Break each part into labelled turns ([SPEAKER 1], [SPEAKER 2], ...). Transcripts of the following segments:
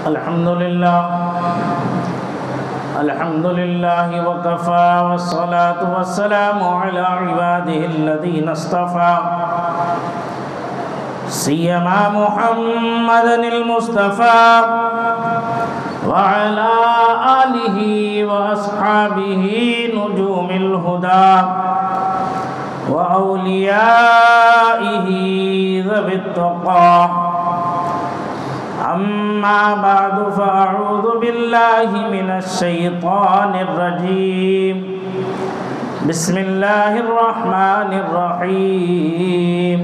[SPEAKER 1] الحمد لله وكفى والصلاة والسلام على عباده الذين اصطفى سيما محمدا المصطفى وعلى آله وأصحابه نجوم الهدى وأوليائه ذوي التقى أما بعد فأعوذ بالله من الشيطان الرجيم بسم الله الرحمن الرحيم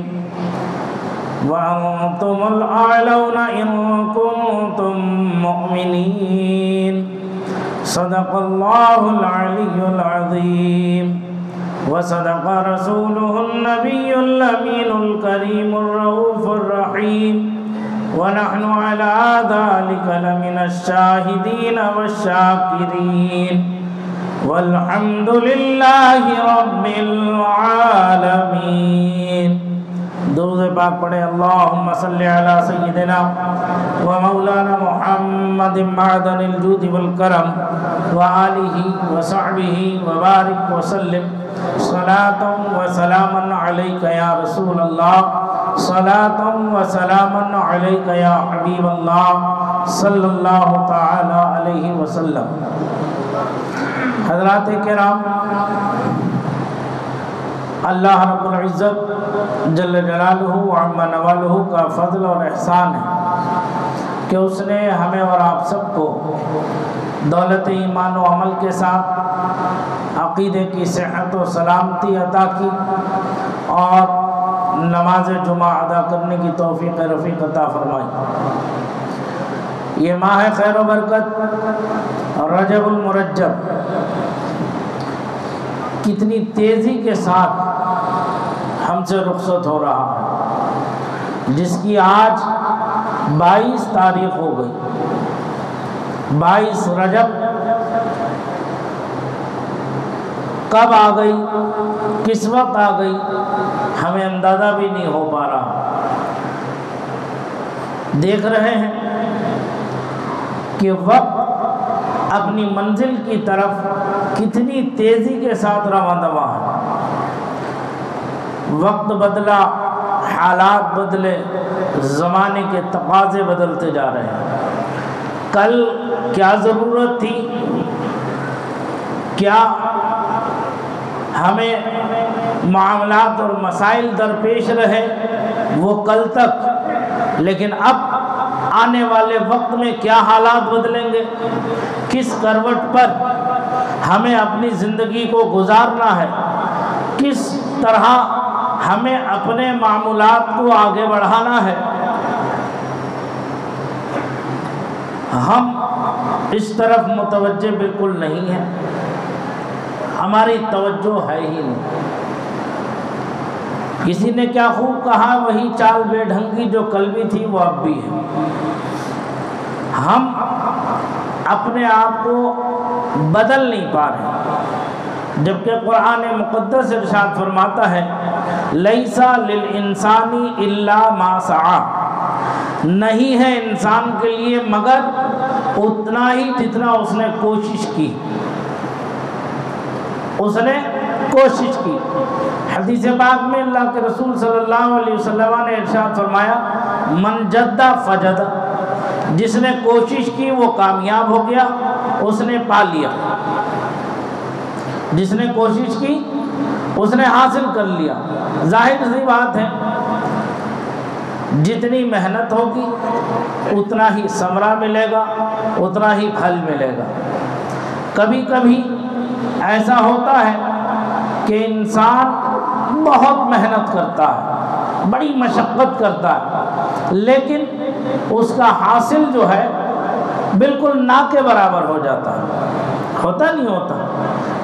[SPEAKER 1] وأنتم الأعلون إن كنتم مؤمنين صدق الله العلي العظيم وصدق رسوله النبي الأمين الكريم الرؤوف الرحيم ونحن على ذلك لمن الشاهدين والشاكرين والحمد لله رب العالمين. درود پاک پڑھے اللہم صلی علی سیدنا و مولانا محمد معدن الجود والکرم وآلہ وصحبہ وبارک وسلم صلاة و سلاما علیک یا رسول اللہ صلاة و سلاما علیک یا حبیب اللہ صلی اللہ تعالی علیہ وسلم. حضرات کرام، اللہ رب العزت جل جلالہ وعم نوالہ کا فضل اور احسان ہے کہ اس نے ہمیں اور آپ سب کو دولت ایمان و عمل کے ساتھ عقیدے کی صحت و سلامتی عطا کی اور نماز جمعہ ادا کرنے کی توفیق رفیق عطا فرمائی. یہ ماہ خیر و برکت رجب المرجب کتنی تیزی کے ساتھ ہم سے رخصت ہو رہا ہے، جس کی آج 22 تاریخ ہو گئی. 22 رجب کب آ گئی، کس وقت آ گئی، ہمیں اندازہ بھی نہیں ہو پا رہا. دیکھ رہے ہیں کہ وقت اپنی منزل کی طرف کتنی تیزی کے ساتھ رواں دواں ہے. وقت بدلا، حالات بدلے، زمانے کے تقاضے بدلتے جا رہے ہیں. کل کیا ضرورت تھی، کیا ہمیں معاملات اور مسائل درپیش رہے وہ کل تک، لیکن اب آنے والے وقت میں کیا حالات بدلیں گے، کس کروٹ پر ہمیں اپنی زندگی کو گزارنا ہے، کس طرح ہمیں اپنے معمولات کو آگے بڑھانا ہے، ہم اس طرف متوجہ بالکل نہیں ہیں. ہماری توجہ ہے ہی نہیں. کسی نے کیا خوب کہا، وہی چال بے ڈھنگی جو کل بھی تھی وہ اب بھی ہے. ہم اپنے آپ کو بدل نہیں پا رہے، جبکہ قرآن مقدس ارشاد فرماتا ہے لیس للانسان الا ما سعی، نہیں ہے انسان کے لیے مگر اتنا ہی جتنا اس نے کوشش کی. اس نے کوشش کی. حدیث پاک میں اللہ کے رسول صلی اللہ علیہ وسلم نے ارشاد فرمایا من جد فجد، جس نے کوشش کی وہ کامیاب ہو گیا، اس نے پا لیا. جس نے کوشش کی اس نے حاصل کر لیا. ظاہر سی بات ہے جتنی محنت ہوگی اتنا ہی ثمرہ ملے گا، اتنا ہی پھل ملے گا. کبھی کبھی ایسا ہوتا ہے کہ انسان بہت محنت کرتا ہے، بڑی مشقت کرتا ہے، لیکن اس کا حاصل جو ہے بالکل نہ کے برابر ہو جاتا ہے. ہوتا نہیں ہوتا؟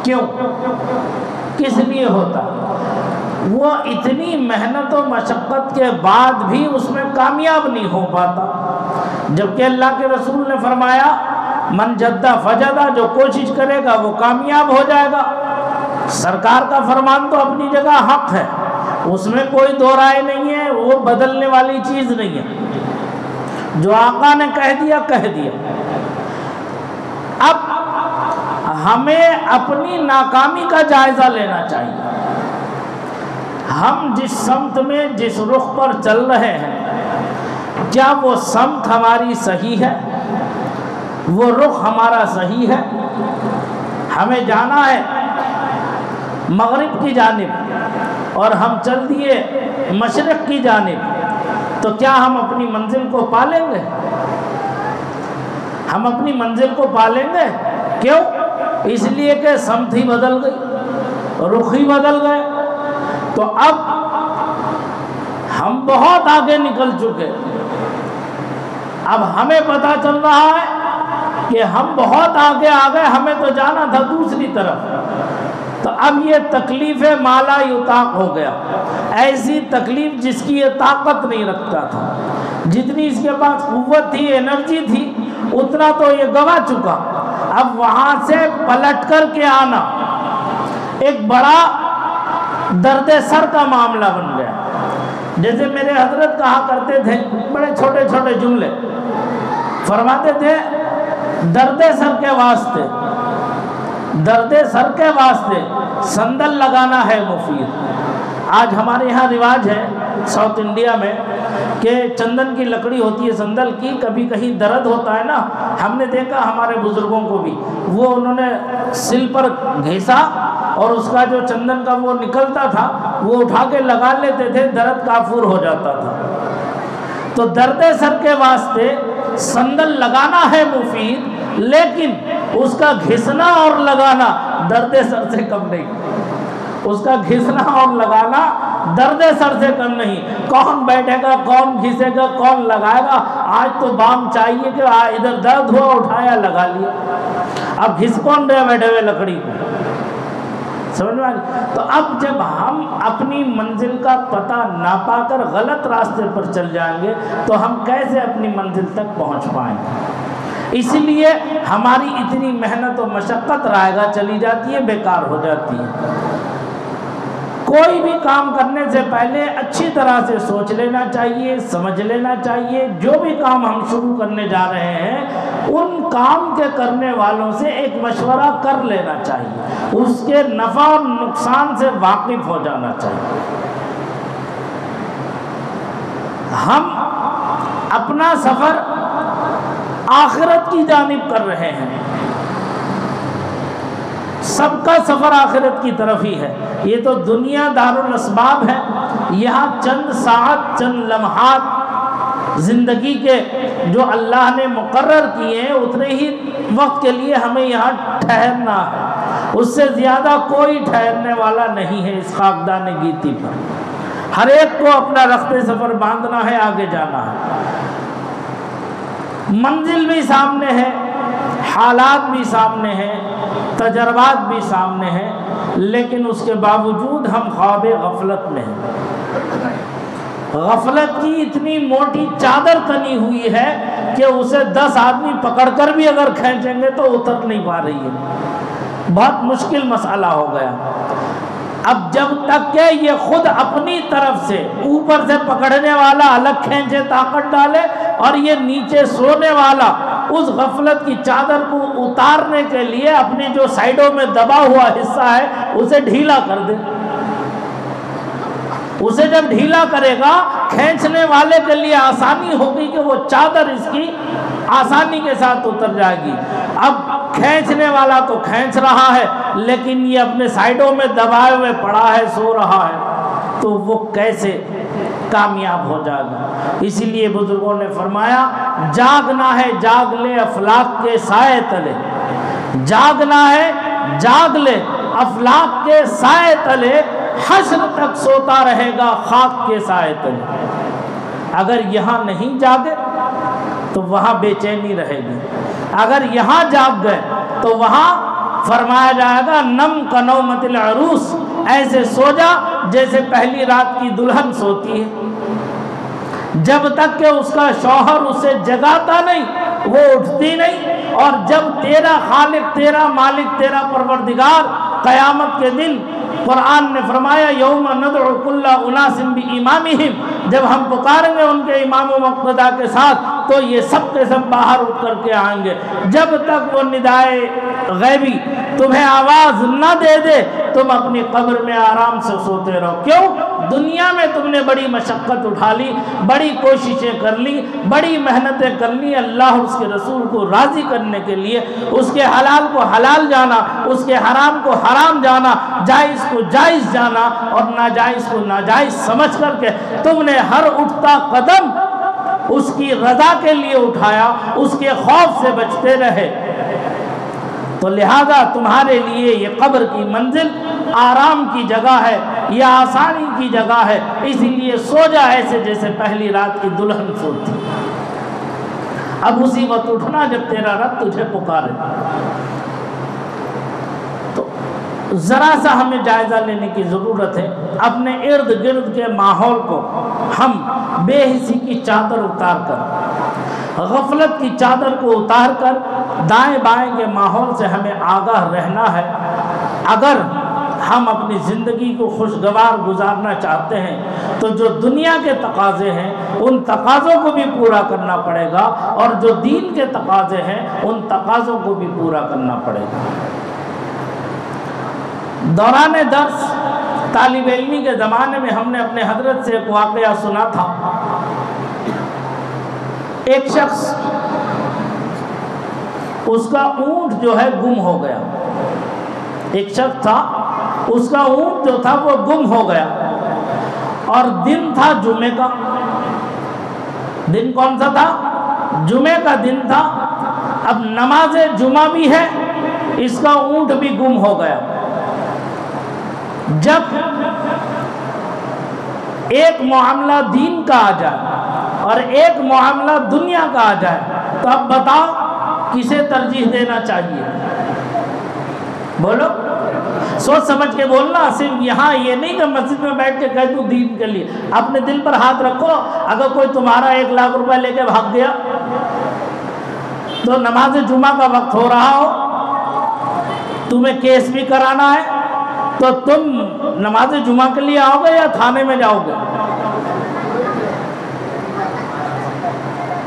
[SPEAKER 1] کیوں؟ کس لیے ہوتا؟ وہ اتنی محنت و مشقت کے بعد بھی اس میں کامیاب نہیں ہو پاتا. جبکہ اللہ کے رسول نے فرمایا من جدہ فجدہ، جو کوشش کرے گا وہ کامیاب ہو جائے گا. سرکار کا فرمان تو اپنی جگہ حق ہے، اس میں کوئی دو رائے نہیں ہے، وہ بدلنے والی چیز نہیں ہے. جو آقا نے کہہ دیا کہہ دیا۔ اب ہمیں اپنی ناکامی کا جائزہ لینا چاہیے۔ ہم جس سمت میں جس رخ پر چل رہے ہیں، کیا وہ سمت ہماری صحیح ہے؟ وہ رخ ہمارا صحیح ہے؟ ہمیں جانا ہے مغرب کی جانب اور ہم چل دیے مشرق کی جانب، تو کیا ہم اپنی منزل کو پالیں گے؟ ہم اپنی منزل کو پالیں گے؟ کیوں؟ اس لیے کہ سمت ہی بدل گئی، رخ ہی بدل گئے۔ تو اب ہم بہت آگے نکل چکے، اب ہمیں پتہ چل رہا ہے کہ ہم بہت آگے آ گئے، ہمیں تو جانا تھا دوسری طرف۔ تو اب یہ تکلیف مالا یطاق ہو گیا، ایسی تکلیف جس کی یہ طاقت نہیں رکھتا تھا، جتنی اس کے پاس قوت تھی، انرجی تھی، اتنا تو یہ گوا چکا۔ اب وہاں سے پلٹ کر کے آنا ایک بڑا درد سر کا معاملہ بن گیا۔ جیسے میرے حضرت کہا کرتے تھے، بڑے چھوٹے چھوٹے جملے فرماتے تھے، درد سر کے واسطے، درد سر کے واسطے سندل لگانا ہے مفید۔ آج ہمارے یہاں رواج ہے ساؤتھ انڈیا میں کہ چندن کی لکڑی ہوتی ہے سندل کی، کبھی کہیں درد ہوتا ہے نا، ہم نے دیکھا ہمارے بزرگوں کو بھی، وہ انہوں نے سل پر گھیسا اور اس کا جو چندن کا وہ نکلتا تھا وہ اٹھا کے لگا لیتے تھے، درد کافور ہو جاتا تھا۔ تو درد سر کے واسطے سندل لگانا ہے مفید، لیکن اس کا گھسنا اور لگانا درد سر سے کم نہیں، اس کا گھسنا اور لگانا درد سر سے کم نہیں۔ کون بیٹھے گا، کون گھسے گا، کون لگائے گا؟ آج تو بام چاہیے کہ ادھر درد ہوا اٹھایا لگا لیا، اب گھس کون رہے بیٹھے ہوئے لکڑی کو؟ سمجھ میں آ گئی؟ تو اب جب ہم اپنی منزل کا پتہ نہ پا کر غلط راستے پر چل جائیں گے تو ہم کیسے اپنی منزل تک پہنچ پائیں گے؟ اس لیے ہماری اتنی محنت و مشقت رائے گاہ چلی جاتی ہے، بیکار ہو جاتی ہے۔ کوئی بھی کام کرنے سے پہلے اچھی طرح سے سوچ لینا چاہیے، سمجھ لینا چاہیے۔ جو بھی کام ہم شروع کرنے جا رہے ہیں ان کام کے کرنے والوں سے ایک مشورہ کر لینا چاہیے، اس کے نفع اور نقصان سے واقف ہو جانا چاہیے۔ ہم اپنا سفر آخرت کی جانب کر رہے ہیں، سب کا سفر آخرت کی طرف ہی ہے۔ یہ تو دنیا دارالاسباب ہے، یہاں چند ساعت، چند لمحات زندگی کے جو اللہ نے مقرر کیے ہیں اتنے ہی وقت کے لیے ہمیں یہاں ٹھہرنا ہے، اس سے زیادہ کوئی ٹھہرنے والا نہیں ہے اس خاکدان گیتی پر۔ ہر ایک کو اپنا رخت سفر باندھنا ہے، آگے جانا ہے۔ منزل بھی سامنے ہے، حالات بھی سامنے ہیں، تجربات بھی سامنے ہیں، لیکن اس کے باوجود ہم خواب غفلت میں ہیں۔ غفلت کی اتنی موٹی چادر تنی ہوئی ہے کہ اسے 10 آدمی پکڑ کر بھی اگر کھینچیں گے تو اتر نہیں پا رہی ہے، بہت مشکل مسئلہ ہو گیا۔ اب جب تک کہ یہ خود اپنی طرف سے اوپر سے پکڑنے والا الگ کھینچے، طاقت ڈالے، اور یہ نیچے سونے والا اس غفلت کی چادر کو اتارنے کے لیے اپنی جو سائیڈوں میں دبا ہوا حصہ ہے اسے ڈھیلا کر دے، اسے جب ڈھیلا کرے گا کھینچنے والے کے لیے آسانی ہوگی کہ وہ چادر اس کی آسانی کے ساتھ اتر جائے گی۔ اب کھینچنے والا تو کھینچ رہا ہے لیکن یہ اپنے سائیڈوں میں دبائے ہوئے پڑا ہے، سو رہا ہے، تو وہ کیسے کامیاب ہو جائے گا؟ اسی لیے بزرگوں نے فرمایا جاگنا ہے جاگ لے افلاک کے سائے تلے، جاگنا ہے جاگ لے افلاک کے سائے تلے، حشر تک سوتا رہے گا خاک کے سائے تلے۔ اگر یہاں نہیں جاگے تو وہاں بے چینی رہے گی، اگر یہاں جاگ گئے تو وہاں فرمایا جائے گا نم کنومت العروس، ایسے سو جا جیسے پہلی رات کی دلہن سوتی ہے۔ جب تک کہ اس کا شوہر اسے جگاتا نہیں وہ اٹھتی نہیں، اور جب تیرا خالق، تیرا مالک، تیرا پروردگار قیامت کے دن، قرآن نے فرمایا یوم ندعو کل اناس بامامہم، جب ہم پکاریں گے ان کے امام و مقتدا کے ساتھ، تو یہ سب کے سب باہر اٹھ کر کے آئیں گے۔ جب تک وہ ندائے غیبی تمہیں آواز نہ دے دے تم اپنی قبر میں آرام سے سوتے رہو۔ کیوں؟ دنیا میں تم نے بڑی مشقت اٹھا لی، بڑی کوششیں کر لی، بڑی محنتیں کر لی اللہ اور اس کے رسول کو راضی کرنے کے لیے، اس کے حلال کو حلال جانا، اس کے حرام کو حرام جانا، جائز کو جائز جانا اور ناجائز کو ناجائز سمجھ کر کے تم نے ہر اٹھتا قدم اس کی رضا کے لیے اٹھایا، اس کے خوف سے بچتے رہے۔ تو لہذا تمہارے لیے یہ قبر کی منزل آرام کی جگہ ہے، یہ آسانی کی جگہ ہے، اس لیے سو جا ایسے جیسے پہلی رات کی دلہن سوتی۔ اب اسی وقت اٹھنا جب تیرا رب تجھے پکارے۔ تو ذرا سا ہمیں جائزہ لینے کی ضرورت ہے، اپنے ارد گرد کے ماحول کو ہم بے حسی کی چادر اتار کر، غفلت کی چادر کو اتار کر دائیں بائیں کے ماحول سے ہمیں آگاہ رہنا ہے۔ اگر ہم اپنی زندگی کو خوشگوار گزارنا چاہتے ہیں تو جو دنیا کے تقاضے ہیں ان تقاضوں کو بھی پورا کرنا پڑے گا، اور جو دین کے تقاضے ہیں ان تقاضوں کو بھی پورا کرنا پڑے گا۔ دوران درس طالب علمی کے زمانے میں ہم نے اپنے حضرت سے ایک واقعہ سنا تھا۔ ایک شخص، اس کا اونٹ جو ہے گم ہو گیا۔ ایک شخص تھا، اس کا اونٹ جو تھا وہ گم ہو گیا، اور دن تھا جمعے کا۔ دن کون سا تھا؟ جمعے کا دن تھا۔ اب نماز جمعہ بھی ہے، اس کا اونٹ بھی گم ہو گیا۔ جب ایک معاملہ دین کا آ جائے اور ایک معاملہ دنیا کا آ جائے تو اب بتاؤ کسے ترجیح دینا چاہیے؟ بولو، سوچ سمجھ کے بولنا۔ صرف یہاں یہ نہیں کہ مسجد میں بیٹھ کے کہہ دوں دین کے لیے، اپنے دل پر ہاتھ رکھو۔ اگر کوئی تمہارا 1 لاکھ روپے لے کے بھاگ گیا تو نماز جمعہ کا وقت ہو رہا ہو، تمہیں کیس بھی کرانا ہے، تو تم نماز جمعہ کے لیے آؤ گے یا تھانے میں جاؤ گے؟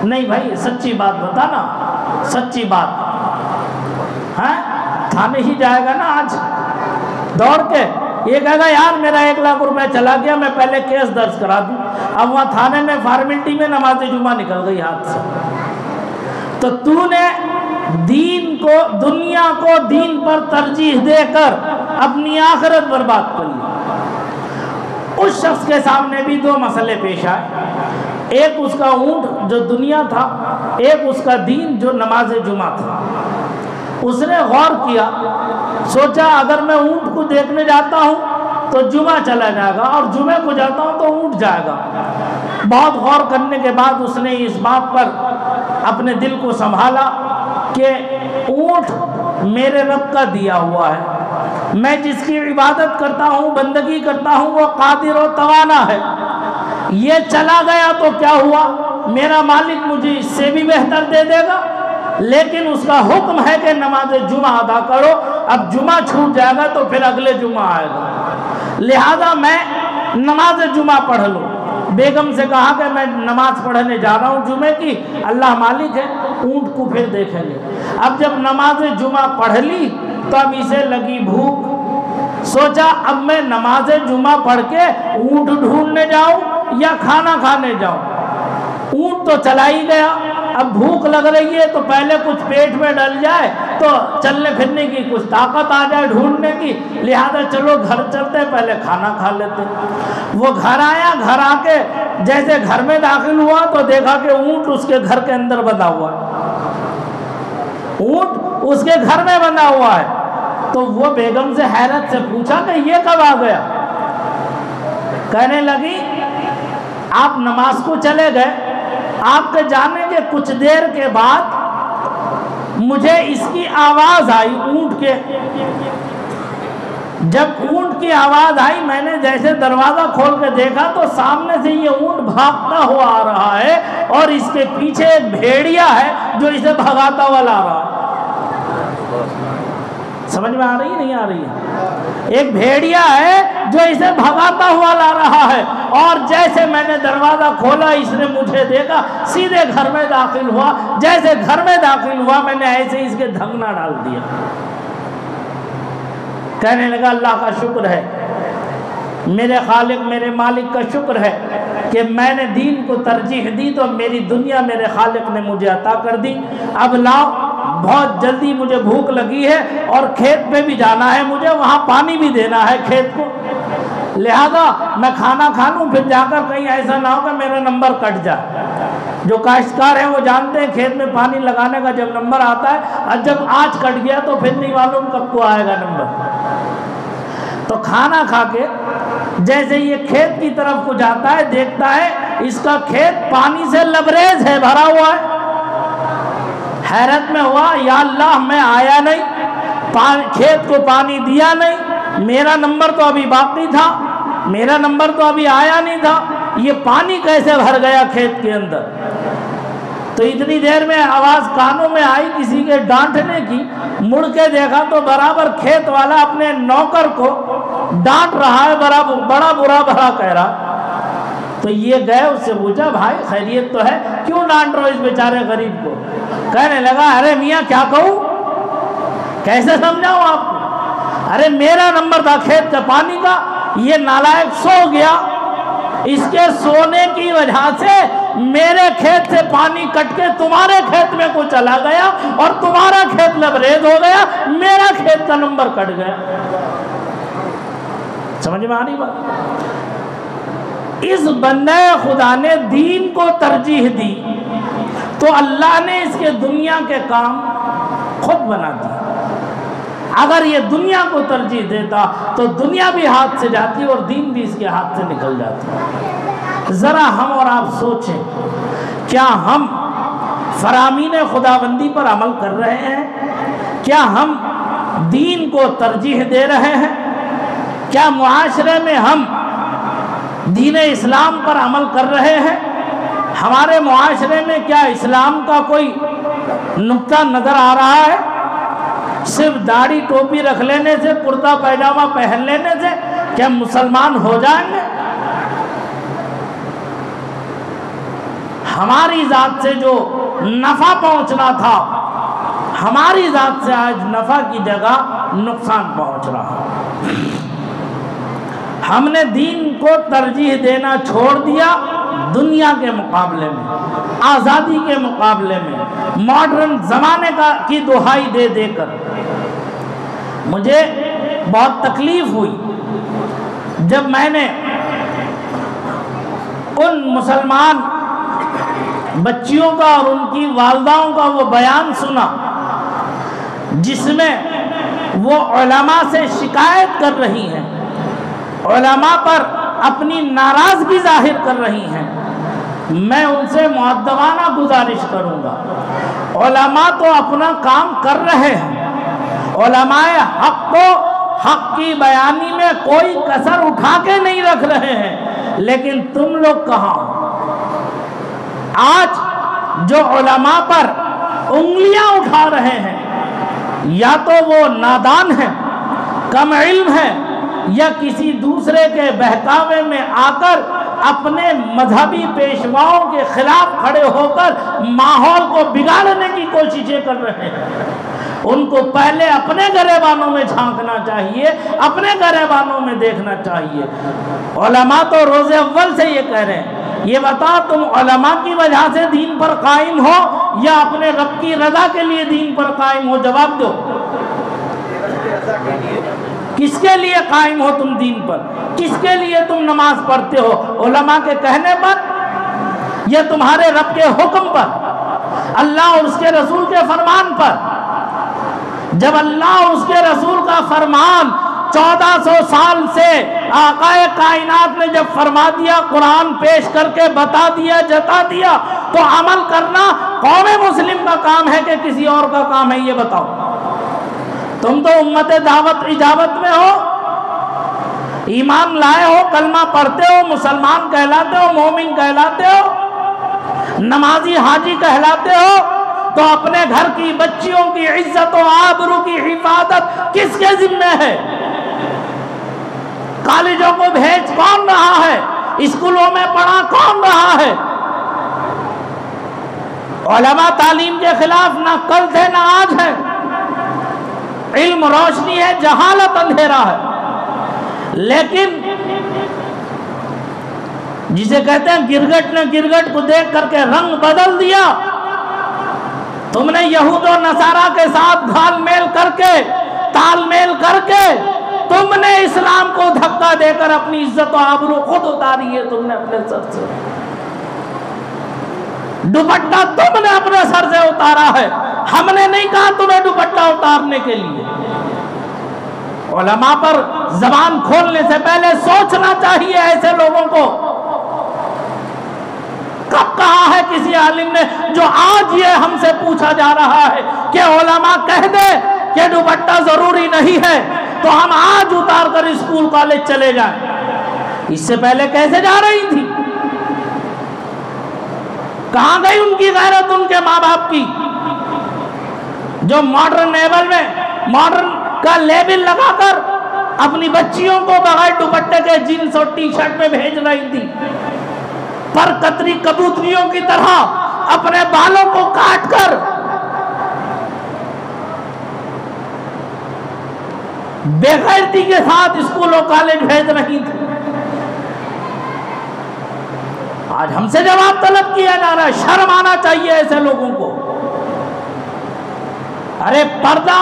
[SPEAKER 1] نہیں بھائی، سچی بات بتانا، سچی بات۔ ہاں، تھانے ہی جائے گا نا آج دوڑ کے؟ یہ کہے گا یار میرا 1 لاکھ روپے چلا گیا، میں پہلے کیس درج کرا دوں۔ اب وہاں تھانے میں فارمیلٹی میں نماز جمعہ نکل گئی ہاتھ سے۔ تو تو نے دین کو، دنیا کو دین پر ترجیح دے کر اپنی آخرت برباد کر لی۔ اس شخص کے سامنے بھی 2 مسئلے پیش آئے، ایک اس کا اونٹ جو دنیا تھا، ایک اس کا دین جو نماز جمعہ تھا۔ اس نے غور کیا، سوچا اگر میں اونٹ کو دیکھنے جاتا ہوں تو جمعہ چلا جائے گا، اور جمعے کو جاتا ہوں تو اونٹ جائے گا۔ بہت غور کرنے کے بعد اس نے اس بات پر اپنے دل کو سنبھالا کہ اونٹ میرے رب کا دیا ہوا ہے، میں جس کی عبادت کرتا ہوں، بندگی کرتا ہوں، وہ قادر و توانا ہے۔ یہ چلا گیا تو کیا ہوا؟ میرا مالک مجھے اس سے بھی بہتر دے دے گا، لیکن اس کا حکم ہے کہ نماز جمعہ ادا کرو۔ اب جمعہ چھوٹ جائے گا تو پھر اگلے جمعہ آئے گا، لہذا میں نماز جمعہ پڑھ لوں۔ بیگم سے کہا کہ میں نماز پڑھنے جا رہا ہوں جمعے کی، اللہ مالک ہے، اونٹ کو پھر دیکھیں گے۔ اب جب نماز جمعہ پڑھ لی تو اب اسے لگی بھوک، سوچا اب میں نماز جمعہ پڑھ کے اونٹ ڈھونڈنے جاؤں یا کھانا کھانے جاؤں؟ اونٹ تو چلا ہی گیا، اب بھوک لگ رہی ہے تو پہلے کچھ پیٹ میں ڈل جائے تو چلنے پھرنے کی کچھ طاقت آ جائے ڈھونڈنے کی، لہذا چلو گھر چلتے پہلے کھانا کھا لیتے۔ وہ گھر آیا، گھر آ کے جیسے گھر میں داخل ہوا تو دیکھا کہ اونٹ اس کے گھر کے اندر بندھا ہوا ہے، اونٹ اس کے گھر میں بندھا ہوا ہے۔ تو وہ بیگم سے حیرت سے پوچھا کہ یہ کب آ گیا؟ کہنے لگی آپ نماز کو چلے گئے، آپ کے جانے کے کچھ دیر کے بعد مجھے اس کی آواز آئی اونٹ کے۔ جب اونٹ کی آواز آئی میں نے جیسے دروازہ کھول کے دیکھا تو سامنے سے یہ اونٹ بھاگتا ہوا آ رہا ہے، اور اس کے پیچھے ایک بھیڑیا ہے جو اسے بھگاتا ہوا لا رہا ہے۔ سمجھ میں آ رہی ہے نہیں آ رہی ہے؟ ایک بھیڑیا ہے جو اسے بھگاتا ہوا لا رہا ہے، اور جیسے میں نے دروازہ کھولا اس نے مجھے دیکھا، سیدھے گھر میں داخل ہوا، جیسے گھر میں داخل ہوا میں نے ایسے اس کے دھنگنا ڈال دیا۔ کہنے لگا اللہ کا شکر ہے، میرے خالق میرے مالک کا شکر ہے کہ میں نے دین کو ترجیح دی تو میری دنیا میرے خالق نے مجھے عطا کر دی۔ اب لاؤ، بہت جلدی مجھے بھوک لگی ہے اور کھیت پہ بھی جانا ہے، مجھے وہاں پانی بھی دینا ہے کھیت کو، لہذا میں کھانا کھا لوں، پھر جا کر کہیں ایسا نہ ہو کہ میرا نمبر کٹ جائے۔ جو کاشتکار ہیں وہ جانتے ہیں کھیت میں پانی لگانے کا جب نمبر آتا ہے، اور جب آج کٹ گیا تو پھر نہیں معلوم کب کو آئے گا نمبر۔ تو کھانا کھا کے جیسے یہ کھیت کی طرف کو جاتا ہے، دیکھتا ہے اس کا کھیت پانی سے لبریز ہے، بھرا ہوا ہے۔ حیرت میں ہوا، یا اللہ میں آیا نہیں، کھیت کو پانی دیا نہیں، میرا نمبر تو ابھی باقی تھا، میرا نمبر تو ابھی آیا نہیں تھا، یہ پانی کیسے بھر گیا کھیت کے اندر؟ تو اتنی دیر میں آواز کانوں میں آئی کسی کے ڈانٹنے کی، مڑ کے دیکھا تو برابر کھیت والا اپنے نوکر کو ڈانٹ رہا ہے، بڑا برا بھلا کہہ رہا۔ تو یہ گئے، اس سے پوچھا بھائی خیریت تو ہے، کیوں ڈانٹ رہے ہو اس بیچارے غریب کو؟ کہنے لگا ارے میاں کیا کہوں، کیسے سمجھاؤں آپ کو؟ ارے میرا نمبر تھا کھیت کا پانی کا، یہ نالائق سو گیا، اس کے سونے کی وجہ سے میرے کھیت سے پانی کٹ کے تمہارے کھیت میں کو چلا گیا اور تمہارا کھیت لبریز ہو گیا، میرا کھیت کا نمبر کٹ گیا۔ سمجھ میں آنی بات؟ اس بندے خدا نے دین کو ترجیح دی تو اللہ نے اس کے دنیا کے کام خود بنا دی۔ اگر یہ دنیا کو ترجیح دیتا تو دنیا بھی ہاتھ سے جاتی اور دین بھی اس کے ہاتھ سے نکل جاتی۔ ذرا ہم اور آپ سوچیں، کیا ہم فرامین خداوندی پر عمل کر رہے ہیں؟ کیا ہم دین کو ترجیح دے رہے ہیں؟ کیا معاشرے میں ہم دین اسلام پر عمل کر رہے ہیں؟ ہمارے معاشرے میں کیا اسلام کا کوئی نقطہ نظر آ رہا ہے؟ صرف داڑھی ٹوپی رکھ لینے سے، کرتا پیجامہ پہن لینے سے کیا مسلمان ہو جائیں گے؟ ہماری ذات سے جو نفع پہنچنا تھا، ہماری ذات سے آج نفع کی جگہ نقصان پہنچ رہا۔ ہم نے دین کو ترجیح دینا چھوڑ دیا دنیا کے مقابلے میں، آزادی کے مقابلے میں، ماڈرن زمانے کی دہائی دے دے کر۔ مجھے بہت تکلیف ہوئی جب میں نے ان مسلمان بچیوں کا اور ان کی والداؤں کا وہ بیان سنا جس میں وہ علماء سے شکایت کر رہی ہیں، علماء پر اپنی ناراضگی ظاہر کر رہی ہیں۔ میں ان سے مؤدبانہ گزارش کروں گا، علماء تو اپنا کام کر رہے ہیں، علماء حق کو حق کی بیانی میں کوئی کسر اٹھا کے نہیں رکھ رہے ہیں، لیکن تم لوگ کہاں؟ آج جو علماء پر انگلیاں اٹھا رہے ہیں، یا تو وہ نادان ہیں، کم علم ہیں، یا کسی دوسرے کے بہکاوے میں آ کر اپنے مذہبی پیشواؤں کے خلاف کھڑے ہو کر ماحول کو بگاڑنے کی کوششیں کر رہے ہیں۔ ان کو پہلے اپنے گریبانوں میں جھانکنا چاہیے، اپنے گریبانوں میں دیکھنا چاہیے۔ علماء تو روز اول سے یہ کہہ رہے ہیں، یہ بتا تم علماء کی وجہ سے دین پر قائم ہو یا اپنے رب کی رضا کے لیے دین پر قائم ہو؟ جواب دو، کس کے لیے قائم ہو تم دین پر؟ کس کے لیے تم نماز پڑھتے ہو؟ علماء کے کہنے پر یا تمہارے رب کے حکم پر، اللہ اور اس کے رسول کے فرمان پر؟ جب اللہ اور اس کے رسول کا فرمان 1400 سال سے آقا کائنات نے جب فرما دیا، قرآن پیش کر کے بتا دیا، جتا دیا، تو عمل کرنا قوم مسلم کا کام ہے کہ کسی اور کا کام ہے؟ یہ بتاؤ۔ تم تو امت دعوت اجابت میں ہو، ایمان لائے ہو، کلمہ پڑھتے ہو، مسلمان کہلاتے ہو، مومن کہلاتے ہو، نمازی حاجی کہلاتے ہو، تو اپنے گھر کی بچیوں کی عزت و آبرو کی حفاظت کس کے ذمہ ہے؟ کالجوں کو بھیج کون رہا ہے؟ اسکولوں میں پڑھا کون رہا ہے؟ علماء تعلیم کے خلاف نہ کل تھے نہ آج ہے۔ علم روشنی ہے، جہالت اندھیرا ہے۔ لیکن جسے کہتے ہیں گرگٹ نے گرگٹ کو دیکھ کر کے رنگ بدل دیا، تم نے یہود و نصارہ کے ساتھ گھال میل کر کے، تال میل کر کے تم نے اسلام کو دھکا دے کر اپنی عزت و آبرو خود اتاری ہے تم نے اپنے سر سے۔ دوپٹہ تم نے اپنے سر سے اتارا ہے، ہم نے نہیں کہا تمہیں دوپٹہ اتارنے کے لیے۔ علماء پر زبان کھولنے سے پہلے سوچنا چاہیے ایسے لوگوں کو۔ کب کہا ہے کسی عالم نے، جو آج یہ ہم سے پوچھا جا رہا ہے کہ علماء کہہ دے کہ دوپٹہ ضروری نہیں ہے تو ہم آج اتار کر اسکول کالج چلے جائیں؟ اس سے پہلے کیسے جا رہی تھی؟ کہاں گئی ان کی غیرت، ان کے ماں باپ کی، جو ماڈرن لیول میں ماڈرن کا لیبل لگا کر اپنی بچیوں کو بغیر دوپٹے کے جینس اور ٹی شرٹ میں بھیج رہی تھی، پر قطری کبوتریوں کی طرح اپنے بالوں کو کاٹ کر بے غیرتی کے ساتھ اسکول و کالج بھیج رہی تھی۔ آج ہم سے جواب طلب کیا جا رہا ہے، شرم آنا چاہیے ایسے لوگوں کو۔ ارے پردہ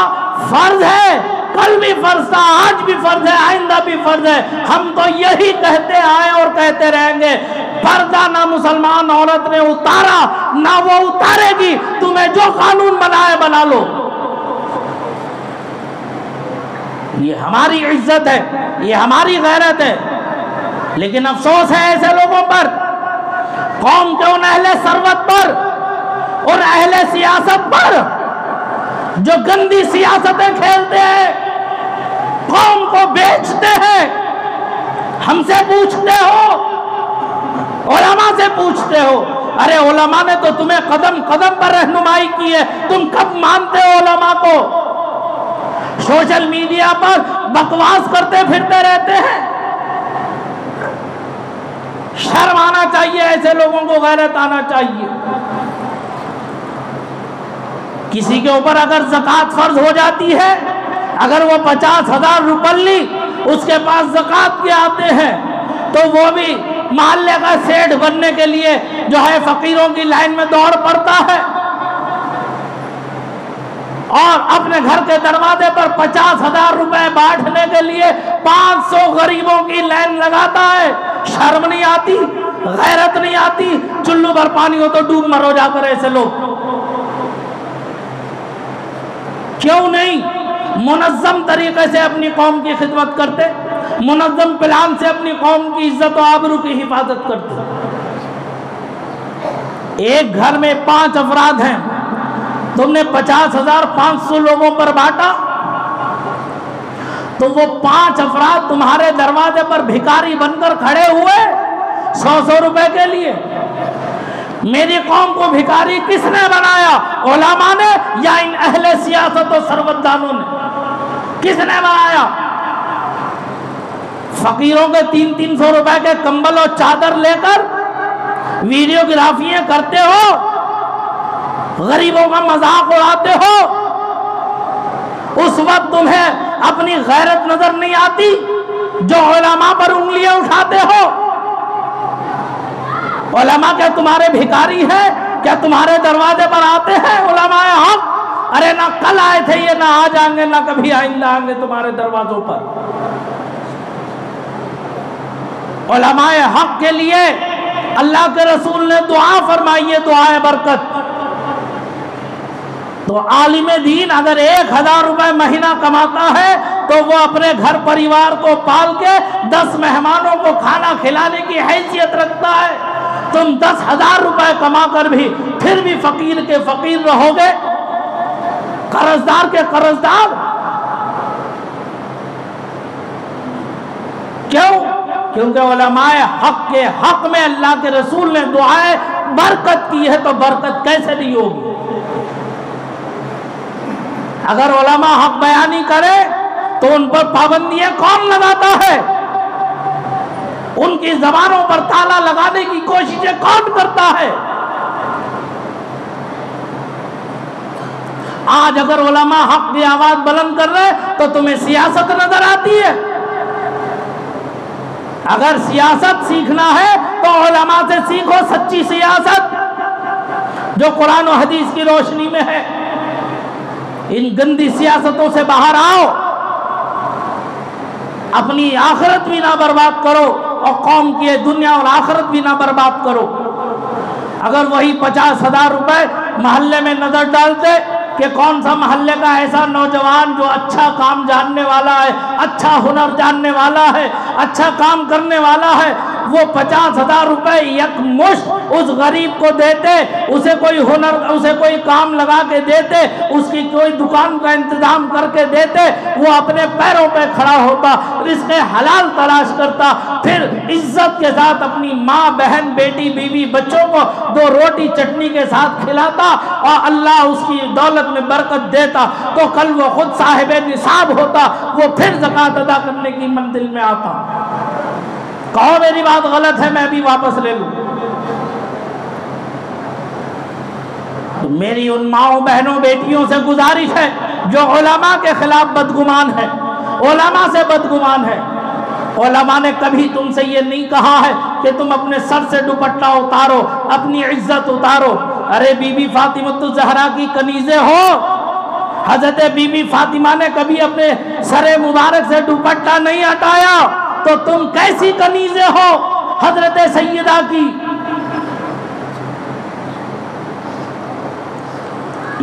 [SPEAKER 1] فرض ہے، کل بھی فرض تھا، آج بھی فرض ہے، آئندہ بھی فرض ہے۔ ہم تو یہی کہتے آئے اور کہتے رہیں گے، پردہ نہ مسلمان عورت نے اتارا نہ وہ اتارے گی، تمہیں جو قانون بنائے بنا لو۔ یہ ہماری عزت ہے، یہ ہماری غیرت ہے۔ لیکن افسوس ہے ایسے لوگوں پر، قوم کے ان اہل ثروت پر، ان اہل سیاست پر جو گندی سیاستیں کھیلتے ہیں، قوم کو بیچتے ہیں۔ ہم سے پوچھتے ہو، علماء سے پوچھتے ہو، ارے علماء نے تو تمہیں قدم قدم پر رہنمائی کی ہے، تم کب مانتے ہو علماء کو؟ سوشل میڈیا پر بکواس کرتے پھرتے رہتے ہیں۔ شرم آنا چاہیے ایسے لوگوں کو، غیرت آنا چاہیے۔ کسی کے اوپر اگر زکوٰۃ فرض ہو جاتی ہے، اگر وہ 50,000 روپلی اس کے پاس زکوٰۃ کے آتے ہیں تو وہ بھی محلے کا سیٹھ بننے کے لیے جو ہے فقیروں کی لائن میں دوڑ پڑتا ہے، اور اپنے گھر کے دروازے پر 50,000 روپے بانٹنے کے لیے 500 غریبوں کی لائن لگاتا ہے۔ شرم نہیں آتی، غیرت نہیں آتی؟ چلو بھر پانی ہو تو ڈوب مرو جا کر ایسے لوگ۔ کیوں نہیں منظم طریقے سے اپنی قوم کی خدمت کرتے، منظم پلان سے اپنی قوم کی عزت و آبرو کی حفاظت کرتے؟ ایک گھر میں 5 افراد ہیں، تم نے 50,500 لوگوں پر بانٹا تو وہ 5 افراد تمہارے دروازے پر بھکاری بن کر کھڑے ہوئے 100 روپے کے لیے۔ میری قوم کو بھکاری کس نے بنایا؟ علماء نے یا ان اہل سیاست و ثروتدانوں نے؟ کس نے بنایا؟ فقیروں کے 300 روپے کے کمبل اور چادر لے کر ویڈیوگرافیاں کرتے ہو، غریبوں کا مذاق اڑاتے ہو، اس وقت تمہیں اپنی غیرت نظر نہیں آتی جو علماء پر انگلیاں اٹھاتے ہو؟ علماء کیا تمہارے بھکاری ہیں؟ کیا تمہارے دروازے پر آتے ہیں علماء حق؟ ارے نہ کل آئے تھے یہ، نہ آج آئیں گے، نہ کبھی آئندہ آئیں گے تمہارے دروازوں پر۔ علماء حق کے لیے اللہ کے رسول نے دعا فرمائی ہے، دعائے برکت۔ تو عالم دین اگر 1,000 روپے مہینہ کماتا ہے تو وہ اپنے گھر پریوار کو پال کے 10 مہمانوں کو کھانا کھلانے کی حیثیت رکھتا ہے۔ تم 10,000 روپے کما کر بھی پھر بھی فقیر کے فقیر رہو گے، قرضدار کے قرضدار۔ کیوں؟ کیونکہ علماء حق کے حق میں اللہ کے رسول نے دعائے برکت کی ہے، تو برکت کیسے نہیں ہوگی؟ اگر علماء حق بیانی کرے تو ان پر پابندیاں کون لگاتا ہے؟ ان کی زبانوں پر تالا لگانے کی کوششیں کون کرتا ہے؟ آج اگر علماء حق کی آواز بلند کر رہے تو تمہیں سیاست نظر آتی ہے؟ اگر سیاست سیکھنا ہے تو علماء سے سیکھو سچی سیاست جو قرآن و حدیث کی روشنی میں ہے۔ ان گندی سیاستوں سے باہر آؤ، اپنی آخرت بھی نہ برباد کرو اور قوم کی دنیا اور آخرت بھی نہ برباد کرو۔ اگر وہی 50,000 روپے محلے میں نظر ڈالتے کہ کون سا محلے کا ایسا نوجوان جو اچھا کام جاننے والا ہے، اچھا ہنر جاننے والا ہے، اچھا کام کرنے والا ہے، وہ 50,000 روپے یک مشت اس غریب کو دیتے، اسے کوئی ہنر، اسے کوئی کام لگا کے دیتے، اس کی کوئی دکان کا انتظام کر کے دیتے، وہ اپنے پیروں پہ کھڑا ہوتا، رزق حلال تلاش کرتا، پھر عزت کے ساتھ اپنی ماں، بہن، بیٹی، بیوی، بچوں کو 2 روٹی چٹنی کے ساتھ کھلاتا اور اللہ اس کی دولت میں برکت دیتا، تو کل وہ خود صاحب نصاب ہوتا، وہ پھر زکوٰۃ ادا کرنے کی منزل میں آتا۔ کہو میری بات غلط ہے، میں بھی واپس لے لوں۔ تو میری ان ماؤں، بہنوں، بیٹیوں سے گزارش ہے جو علماء کے خلاف بدگمان ہے، علماء سے بدگمان ہے۔ علماء نے کبھی تم سے یہ نہیں کہا ہے کہ تم اپنے سر سے دوپٹہ اتارو، اپنی عزت اتارو۔ ارے بی بی فاطمہ الزہرا کی کنیزیں ہو، حضرت بی بی فاطمہ نے کبھی اپنے سر مبارک سے دوپٹہ نہیں ہٹایا، تو تم کیسی کنیزیں ہو حضرت سیدہ کی؟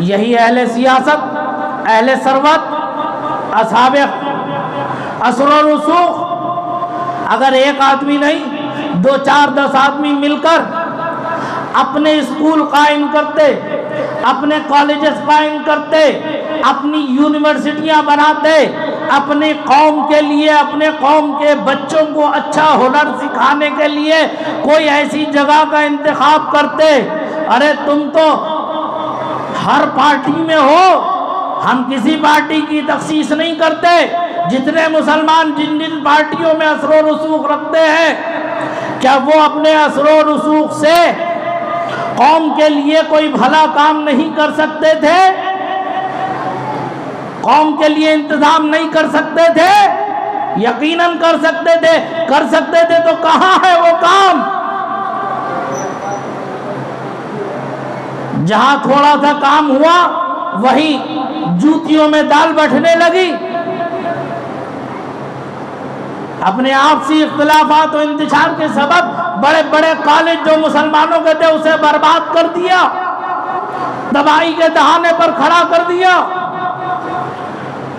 [SPEAKER 1] یہی اہل سیاست، اہل ثروت، اصحاب اثر و رسوخ، اگر ایک آدمی نہیں 2 4 10 آدمی مل کر اپنے اسکول قائم کرتے، اپنے کالجز قائم کرتے، اپنی یونیورسٹیاں بناتے، اپنی قوم کے لیے، اپنے قوم کے بچوں کو اچھا ہنر سکھانے کے لیے کوئی ایسی جگہ کا انتخاب کرتے۔ ارے تم تو ہر پارٹی میں ہو، ہم کسی پارٹی کی تخصیص نہیں کرتے، جتنے مسلمان جن جن پارٹیوں میں اثر و رسوخ رکھتے ہیں، کیا وہ اپنے اثر و رسوخ سے قوم کے لیے کوئی بھلا کام نہیں کر سکتے تھے؟ قوم کے لیے انتظام نہیں کر سکتے تھے؟ یقیناً کر سکتے تھے، کر سکتے تھے تو کہاں ہے وہ کام؟ جہاں تھوڑا سا کام ہوا وہی جوتیوں میں دال بٹھنے لگی، اپنے آپسی اختلافات و انتشار کے سبب بڑے بڑے کالج جو مسلمانوں کے تھے اسے برباد کر دیا، تباہی کے دہانے پر کھڑا کر دیا۔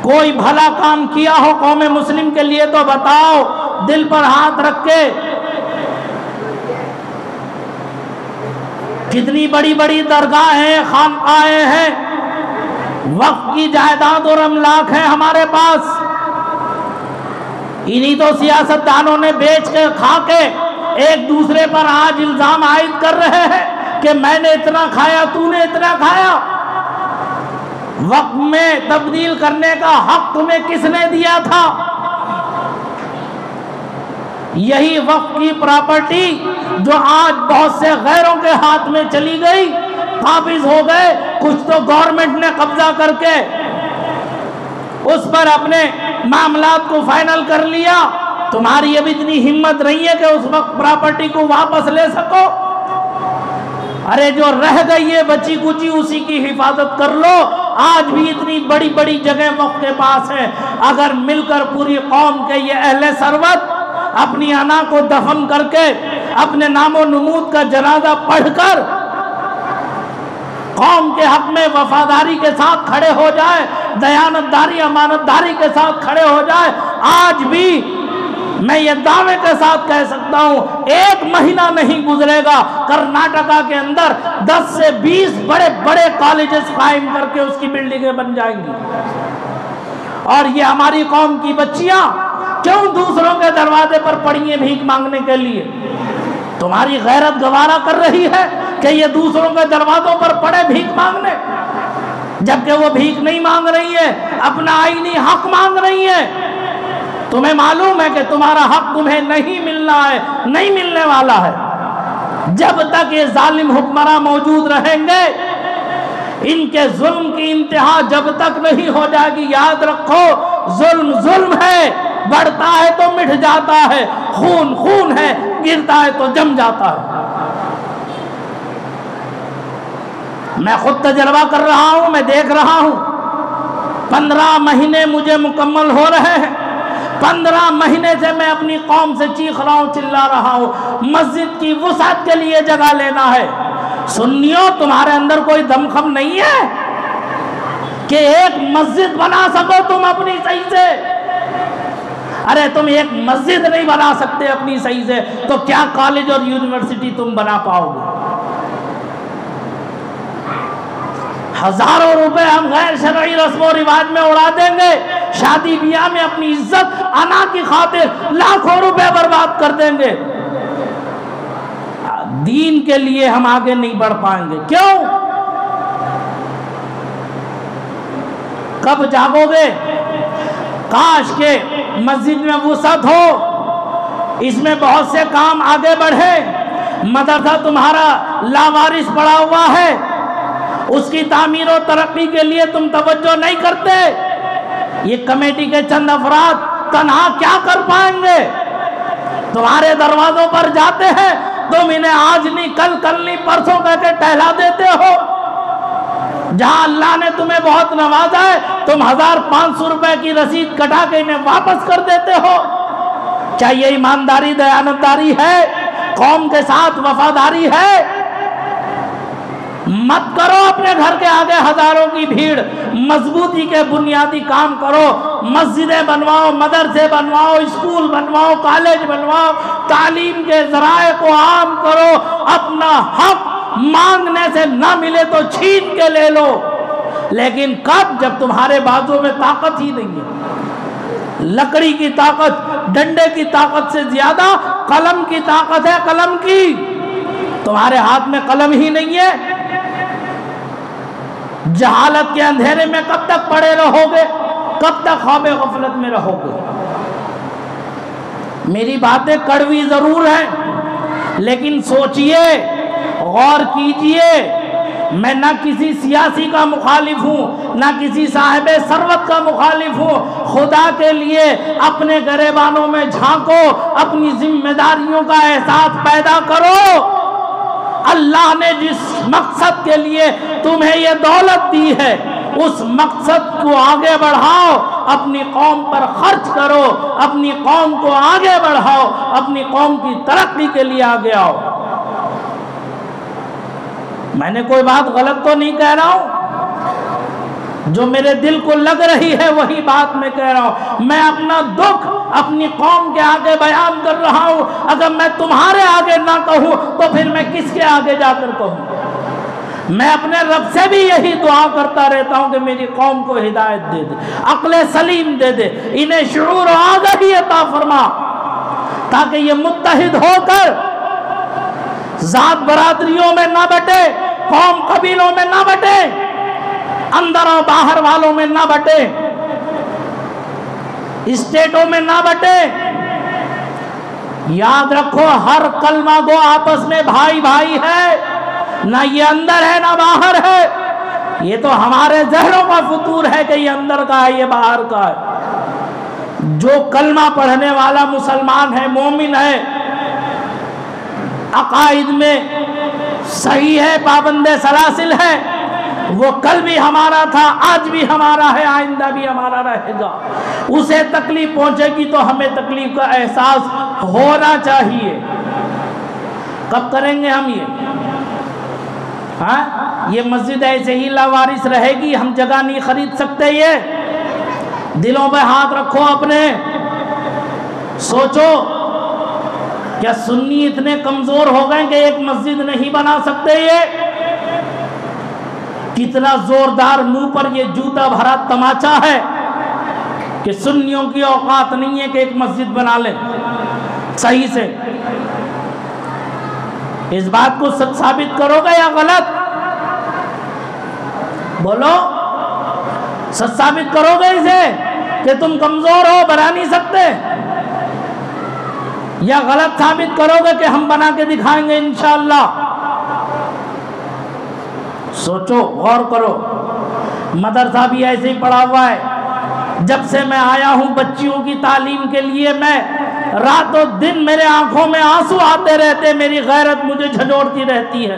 [SPEAKER 1] کوئی بھلا کام کیا ہو قوم مسلم کے لیے تو بتاؤ، دل پر ہاتھ رکھ کے۔ کتنی بڑی بڑی درگاہیں، خانقاہیں ہیں، وقف کی جائیداد اور املاک ہیں ہمارے پاس، انہی تو سیاست دانوں نے بیچ کے کھا کے ایک دوسرے پر آج الزام عائد کر رہے ہیں کہ میں نے اتنا کھایا، تو نے اتنا کھایا۔ وقت میں تبدیل کرنے کا حق تمہیں کس نے دیا تھا؟ یہی وقت کی پراپرٹی جو آج بہت سے غیروں کے ہاتھ میں چلی گئی، قابض ہو گئے، کچھ تو گورنمنٹ نے قبضہ کر کے اس پر اپنے معاملات کو فائنل کر لیا۔ تمہاری اب اتنی ہمت نہیں ہے کہ اس وقت پراپرٹی کو واپس لے سکو؟ ارے جو رہ گئی ہے بچی کچی اسی کی حفاظت کر لو۔ آج بھی اتنی بڑی بڑی جگہ وقت کے پاس ہے، اگر مل کر پوری قوم کے یہ اہل ثروت اپنی انا کو دفن کر کے اپنے نام و نمود کا جنازہ پڑھ کر قوم کے حق میں وفاداری کے ساتھ کھڑے ہو جائے، دیانتداری، امانتداری کے ساتھ کھڑے ہو جائے، آج بھی میں یہ دعوے کے ساتھ کہہ سکتا ہوں 1 مہینہ نہیں گزرے گا کرناٹکا کے اندر 10 سے 20 بڑے بڑے کالجز قائم کر کے اس کی بلڈنگیں بن جائیں گی۔ اور یہ ہماری قوم کی بچیاں کیوں دوسروں کے دروازے پر پڑی ہیں بھیک مانگنے کے لیے؟ تمہاری غیرت گوارا کر رہی ہے کہ یہ دوسروں کے دروازوں پر پڑے بھیک مانگنے، جبکہ وہ بھیک نہیں مانگ رہی ہے، اپنا آئینی حق مانگ رہی ہے۔ تمہیں معلوم ہے کہ تمہارا حق تمہیں نہیں ملنا ہے، نہیں ملنے والا ہے۔ جب تک یہ ظالم حکمراں موجود رہیں گے، ان کے ظلم کی انتہا جب تک نہیں ہو جائے گی، یاد رکھو ظلم ظلم ہے، بڑھتا ہے تو مٹ جاتا ہے، خون خون ہے، گرتا ہے تو جم جاتا ہے۔ میں خود تجربہ کر رہا ہوں، میں دیکھ رہا ہوں، 15 مہینے مجھے مکمل ہو رہے ہیں، 15 مہینے سے میں اپنی قوم سے چیخ رہا ہوں، چلا رہا ہوں، مسجد کی وسعت کے لیے جگہ لینا ہے۔ سنیو، تمہارے اندر کوئی دمخم نہیں ہے کہ ایک مسجد بنا سکو تم اپنی صحیح سے؟ ارے تم ایک مسجد نہیں بنا سکتے اپنی صحیح سے تو کیا کالج اور یونیورسٹی تم بنا پاؤ گے؟ ہزاروں روپے ہم غیر شرعی رسم و رواج میں اڑا دیں گے، شادی بیاہ میں اپنی عزت انا کی خاطر لاکھوں روپے برباد کر دیں گے، دین کے لیے ہم آگے نہیں بڑھ پائیں گے۔ کیوں؟ کب جاگو گے؟ کاش کہ مسجد میں وسعت ہو، اس میں بہت سے کام آگے بڑھے۔ مدرسہ تمہارا لاوارث پڑا ہوا ہے، اس کی تعمیر و ترقی کے لیے تم توجہ نہیں کرتے۔ یہ کمیٹی کے چند افراد تنہا کیا کر پائیں گے؟ تمہارے دروازوں پر جاتے ہیں، تم انہیں آج نہیں کل نہیں پرسوں کہہ کے ٹہلا دیتے ہو۔ جہاں اللہ نے تمہیں بہت نوازا ہے، تم 1500 روپے کی رسید کٹا کے انہیں واپس کر دیتے ہو۔ کیا یہ ایمانداری دیانتداری ہے؟ قوم کے ساتھ وفاداری ہے؟ مت کرو اپنے گھر کے آگے ہزاروں کی بھیڑ، مضبوطی کے بنیادی کام کرو، مسجدیں بنواؤ، مدرسے بنواؤ، اسکول بنواؤ، کالج بنواؤ، تعلیم کے ذرائع کو عام کرو، اپنا حق مانگنے سے نہ ملے تو چھین کے لے لو، لیکن کب؟ جب تمہارے بازو میں طاقت ہی نہیں ہے۔ لکڑی کی طاقت ڈنڈے کی طاقت سے زیادہ قلم کی طاقت ہے، قلم کی۔ تمہارے ہاتھ میں قلم ہی نہیں ہے، جہالت کے اندھیرے میں کب تک پڑے رہو گے؟ کب تک خواب غفلت میں رہو گے؟ میری باتیں کڑوی ضرور ہیں، لیکن سوچئے، غور کیجئے۔ میں نہ کسی سیاسی کا مخالف ہوں، نہ کسی صاحب ثروت کا مخالف ہوں۔ خدا کے لیے اپنے گریبانوں میں جھانکو، اپنی ذمہ داریوں کا احساس پیدا کرو۔ اللہ نے جس مقصد کے لیے تمہیں یہ دولت دی ہے، اس مقصد کو آگے بڑھاؤ، اپنی قوم پر خرچ کرو، اپنی قوم کو آگے بڑھاؤ، اپنی قوم کی ترقی کے لیے آگے آؤ۔ میں نے کوئی بات غلط تو نہیں کہہ رہا ہوں، جو میرے دل کو لگ رہی ہے وہی بات میں کہہ رہا ہوں۔ میں اپنا دکھ اپنی قوم کے آگے بیان کر رہا ہوں۔ اگر میں تمہارے آگے نہ کہوں تو پھر میں کس کے آگے جا کر کہوں؟ میں اپنے رب سے بھی یہی دعا کرتا رہتا ہوں کہ میری قوم کو ہدایت دے دے، عقل سلیم دے دے، انہیں شعور و آگاہی عطا فرما، تاکہ یہ متحد ہو کر ذات برادریوں میں نہ بٹے، قوم قبیلوں میں نہ بٹے، اندر اور باہر والوں میں نہ بٹے، اسٹیٹوں میں نہ بٹے۔ یاد رکھو، ہر کلمہ گو آپس میں بھائی بھائی ہے، نہ یہ اندر ہے نہ باہر ہے۔ یہ تو ہمارے ذہنوں کا فطور ہے کہ یہ اندر کا ہے، یہ باہر کا ہے۔ جو کلمہ پڑھنے والا مسلمان ہے، مومن ہے، عقائد میں صحیح ہے، پابند سلاسل ہے، وہ کل بھی ہمارا تھا، آج بھی ہمارا ہے، آئندہ بھی ہمارا رہے گا۔ اسے تکلیف پہنچے گی تو ہمیں تکلیف کا احساس ہونا چاہیے۔ کب کریں گے ہم یہ؟ ہاں، یہ مسجد ایسے ہی لاوارث رہے گی، ہم جگہ نہیں خرید سکتے۔ یہ دلوں پہ ہاتھ رکھو اپنے، سوچو، کیا سنی اتنے کمزور ہو گئے کہ ایک مسجد نہیں بنا سکتے؟ یہ کتنا زوردار منہ پر یہ جوتا بھرا تماچا ہے کہ سنیوں کی اوقات نہیں ہے کہ ایک مسجد بنا لیں صحیح سے۔ اس بات کو سچ ثابت کرو گے یا غلط؟ بولو، سچ ثابت کرو گے اسے؟ کہ تم کمزور ہو، بنا نہیں سکتے، یا غلط ثابت کرو گے کہ ہم بنا کے دکھائیں گے انشاءاللہ؟ سوچو، غور کرو۔ مدرسہ بھی ایسے ہی پڑا ہوا ہے۔ جب سے میں آیا ہوں بچیوں کی تعلیم کے لیے، میں رات و دن میرے آنکھوں میں آنسو آتے رہتے، میری غیرت مجھے جھنجھوڑتی رہتی ہے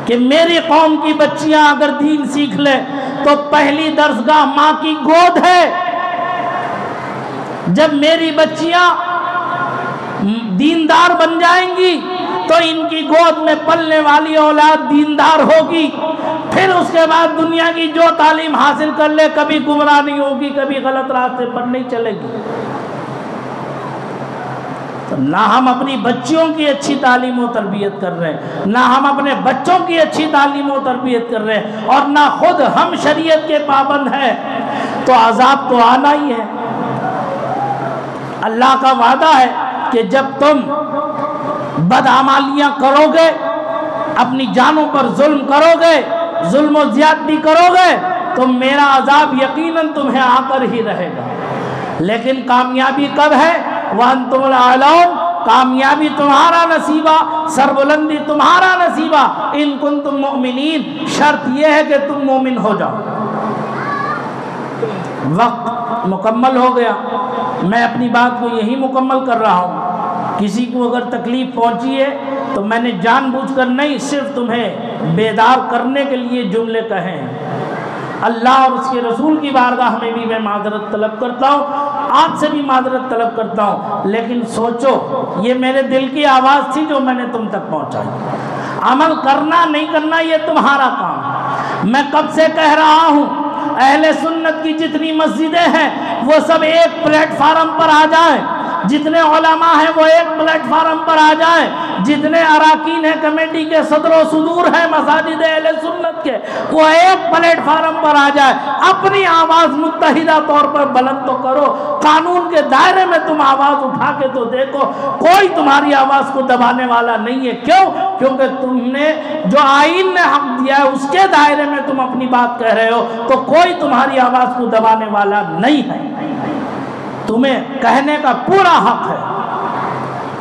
[SPEAKER 1] کہ میری قوم کی بچیاں اگر دین سیکھ لیں تو پہلی درسگاہ ماں کی گود ہے۔ جب میری بچیاں دیندار بن جائیں گی تو ان کی گود میں پلنے والی اولاد دیندار ہوگی، پھر اس کے بعد دنیا کی جو تعلیم حاصل کر لے کبھی گمراہ نہیں ہوگی، کبھی غلط راستے پر نہیں چلے گی۔ تو نہ ہم اپنی بچیوں کی اچھی تعلیم و تربیت کر رہے ہیں، نہ ہم اپنے بچوں کی اچھی تعلیم و تربیت کر رہے ہیں، اور نہ خود ہم شریعت کے پابند ہیں، تو عذاب تو آنا ہی ہے۔ اللہ کا وعدہ ہے کہ جب تم بدعمالیاں کرو گے، اپنی جانوں پر ظلم کرو گے، ظلم و زیادتی کرو گے، تو میرا عذاب یقیناً تمہیں آ کر ہی رہے گا۔ لیکن کامیابی کب ہے؟ وَأَنْتُمُ الْأَعْلَوْنَ، کامیابی تمہارا نصیبہ، سربلندی تمہارا نصیبہ، ان کنتم مؤمنین، شرط یہ ہے کہ تم مومن ہو جاؤ۔ وقت مکمل ہو گیا، میں اپنی بات کو یہی مکمل کر رہا ہوں۔ کسی کو اگر تکلیف پہنچی ہے تو میں نے جان بوجھ کر نہیں، صرف تمہیں بیدار کرنے کے لیے جملے کہے ہیں۔ اللہ اور اس کے رسول کی بارگاہ میں بھی میں معذرت طلب کرتا ہوں، آپ سے بھی معذرت طلب کرتا ہوں، لیکن سوچو، یہ میرے دل کی آواز تھی جو میں نے تم تک پہنچائی۔ عمل کرنا نہیں کرنا یہ تمہارا کام۔ میں کب سے کہہ رہا ہوں اہل سنت کی جتنی مسجدیں ہیں وہ سب ایک پلیٹ فارم پر آ جائیں، جتنے علماء ہیں وہ ایک پلیٹ فارم پر آ جائیں، جتنے اراکین ہیں کمیٹی کے صدر و صدور ہیں مساجد اہل سنت کے، وہ ایک پلیٹ فارم پر آ جائے، اپنی آواز متحدہ طور پر بلند تو کرو۔ قانون کے دائرے میں تم آواز اٹھا کے تو دیکھو، کوئی تمہاری آواز کو دبانے والا نہیں ہے۔ کیوں؟ کیونکہ تم نے جو آئین نے حق دیا ہے اس کے دائرے میں تم اپنی بات کہہ رہے ہو، تو کوئی تمہاری آواز کو دبانے والا نہیں ہے۔ تمہیں کہنے کا پورا حق ہے،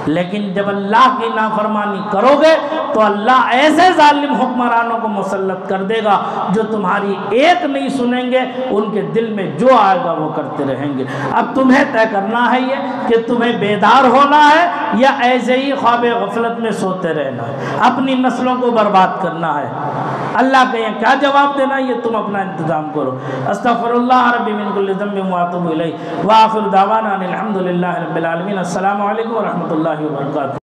[SPEAKER 1] لیکن جب اللہ کی نافرمانی کرو گے تو اللہ ایسے ظالم حکمرانوں کو مسلط کر دے گا جو تمہاری ایک نہیں سنیں گے، ان کے دل میں جو آئے گا وہ کرتے رہیں گے۔ اب تمہیں طے کرنا ہے یہ کہ تمہیں بیدار ہونا ہے یا ایسے ہی خواب غفلت میں سوتے رہنا ہے، اپنی نسلوں کو برباد کرنا ہے۔ اللہ کے یہ کیا جواب دینا، یہ تم اپنا انتظام کرو۔ استغفر اللہ ربی من کل ذنب واتوب الیہ، وآخر دعوانا ان الحمد للہ رب العالمین۔ السلام علیکم ورحمۃ اللہ وبرکاتہ۔